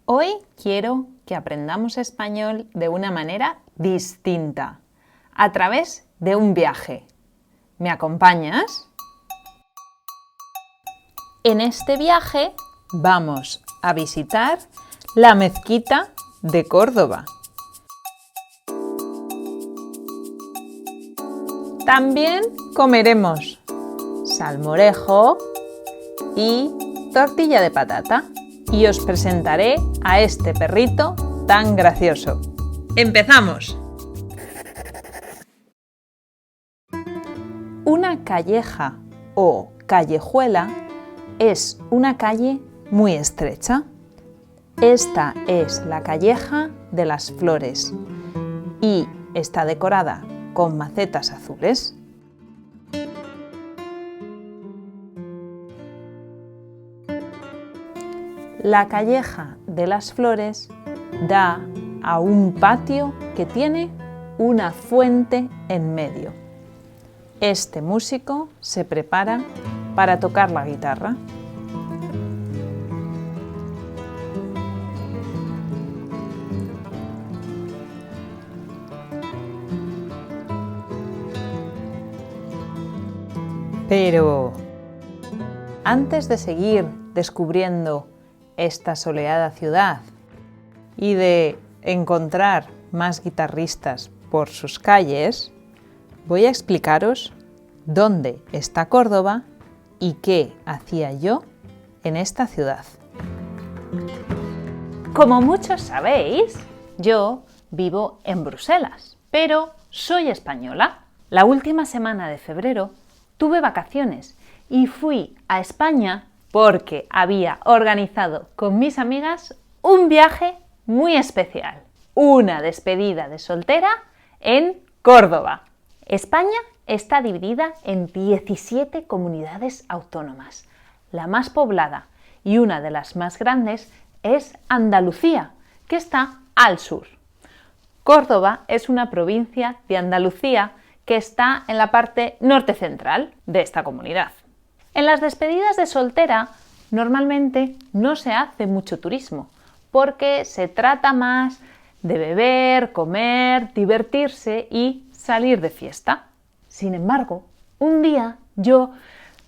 Hoy quiero que aprendamos español de una manera distinta, a través de un viaje. ¿Me acompañas? En este viaje vamos a visitar la mezquita de Córdoba. También comeremos salmorejo y tortilla de patata. Y os presentaré a este perrito tan gracioso. ¡Empezamos! Una calleja o callejuela es una calle muy estrecha. Esta es la calleja de las flores y está decorada con macetas azules. La calleja de las flores da a un patio que tiene una fuente en medio. Este músico se prepara para tocar la guitarra. Pero antes de seguir descubriendo esta soleada ciudad y de encontrar más guitarristas por sus calles, voy a explicaros dónde está Córdoba y qué hacía yo en esta ciudad. Como muchos sabéis, yo vivo en Bruselas, pero soy española. La última semana de febrero tuve vacaciones y fui a España porque había organizado con mis amigas un viaje muy especial, una despedida de soltera en Córdoba. España está dividida en 17 comunidades autónomas. La más poblada y una de las más grandes es Andalucía, que está al sur. Córdoba es una provincia de Andalucía que está en la parte norte central de esta comunidad. En las despedidas de soltera normalmente no se hace mucho turismo porque se trata más de beber, comer, divertirse y salir de fiesta. Sin embargo, un día yo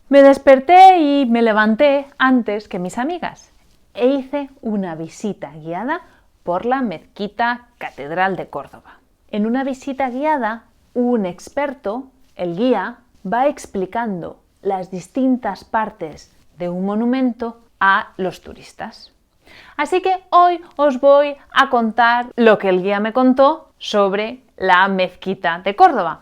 me desperté y me levanté antes que mis amigas e hice una visita guiada por la Mezquita Catedral de Córdoba. En una visita guiada, un experto, el guía, va explicando las distintas partes de un monumento a los turistas. Así que hoy os voy a contar lo que el guía me contó sobre la Mezquita de Córdoba.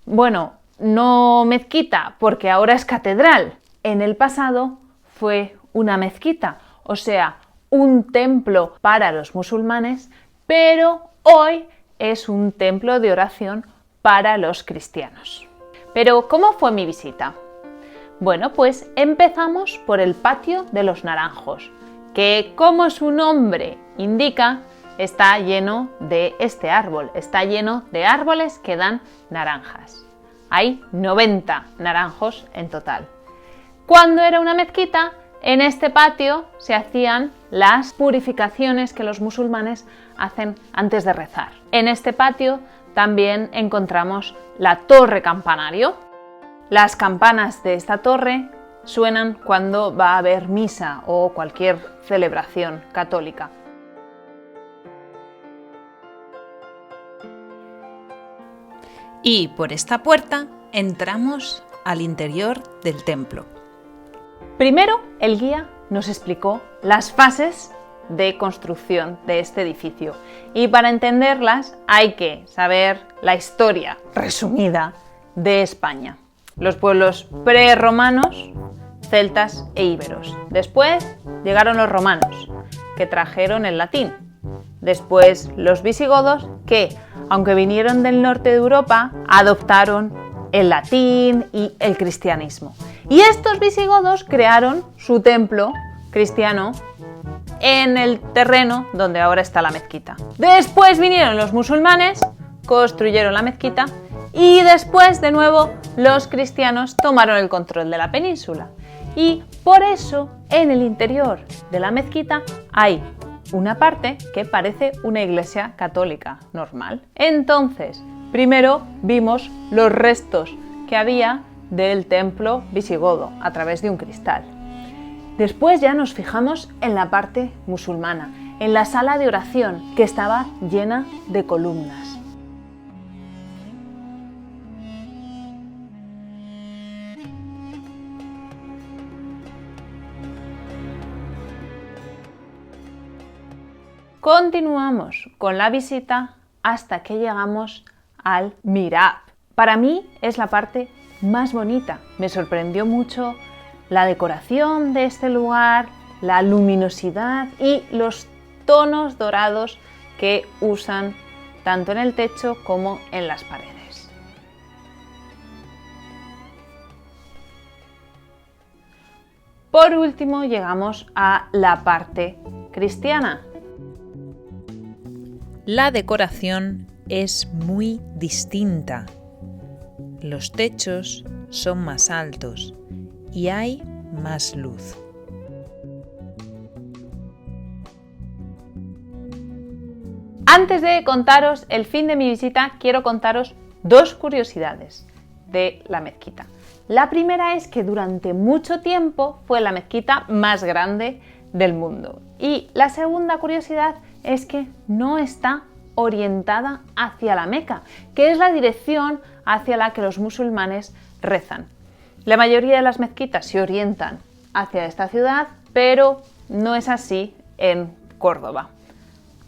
Bueno, no mezquita porque ahora es catedral. En el pasado fue una mezquita, o sea, un templo para los musulmanes, pero hoy es un templo de oración para los cristianos. Pero ¿cómo fue mi visita? Bueno, pues empezamos por el patio de los naranjos, que como su nombre indica, está lleno de este árbol, está lleno de árboles que dan naranjas. Hay 90 naranjos en total. Cuando era una mezquita, en este patio se hacían las purificaciones que los musulmanes hacen antes de rezar. En este patio también encontramos la torre campanario. Las campanas de esta torre suenan cuando va a haber misa o cualquier celebración católica. Y por esta puerta entramos al interior del templo. Primero, el guía nos explicó las fases de construcción de este edificio. Y para entenderlas hay que saber la historia resumida de España. Los pueblos prerromanos, celtas e íberos. Después llegaron los romanos, que trajeron el latín. Después los visigodos, que, aunque vinieron del norte de Europa, adoptaron el latín y el cristianismo. Y estos visigodos crearon su templo cristiano en el terreno donde ahora está la mezquita. Después vinieron los musulmanes, construyeron la mezquita y después de nuevo los cristianos tomaron el control de la península. Y por eso en el interior de la mezquita hay una parte que parece una iglesia católica normal. Entonces, primero vimos los restos que había del templo visigodo a través de un cristal. Después ya nos fijamos en la parte musulmana, en la sala de oración que estaba llena de columnas. Continuamos con la visita hasta que llegamos al mihrab. Para mí es la parte más bonita. Me sorprendió mucho la decoración de este lugar, la luminosidad y los tonos dorados que usan tanto en el techo como en las paredes. Por último, llegamos a la parte cristiana. La decoración es muy distinta. Los techos son más altos y hay más luz. Antes de contaros el fin de mi visita, quiero contaros dos curiosidades de la mezquita. La primera es que durante mucho tiempo fue la mezquita más grande del mundo. Y la segunda curiosidad es que no está orientada hacia la Meca, que es la dirección hacia la que los musulmanes rezan. La mayoría de las mezquitas se orientan hacia esta ciudad, pero no es así en Córdoba.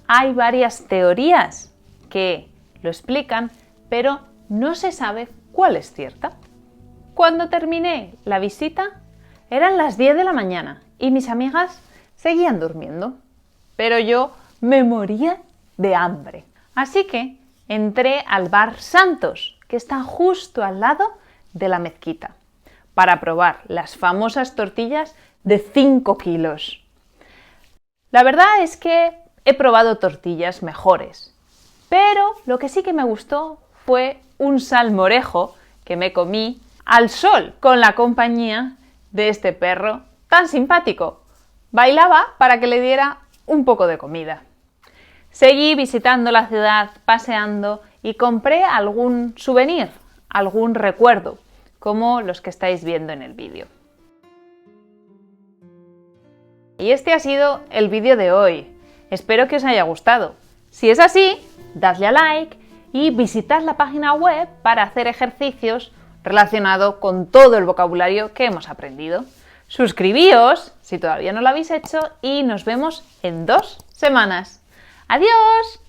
Hay varias teorías que lo explican, pero no se sabe cuál es cierta. Cuando terminé la visita, eran las 10 de la mañana y mis amigas seguían durmiendo, pero yo me moría de hambre. Así que entré al bar Santos, que está justo al lado de la mezquita, para probar las famosas tortillas de 5 kilos. La verdad es que he probado tortillas mejores, pero lo que sí que me gustó fue un salmorejo que me comí al sol con la compañía de este perro tan simpático. Bailaba para que le diera un poco de comida. Seguí visitando la ciudad, paseando y compré algún souvenir, algún recuerdo, como los que estáis viendo en el vídeo. Y este ha sido el vídeo de hoy. Espero que os haya gustado. Si es así, dadle a like y visitad la página web para hacer ejercicios relacionados con todo el vocabulario que hemos aprendido. Suscribíos si todavía no lo habéis hecho y nos vemos en 2 semanas. ¡Adiós!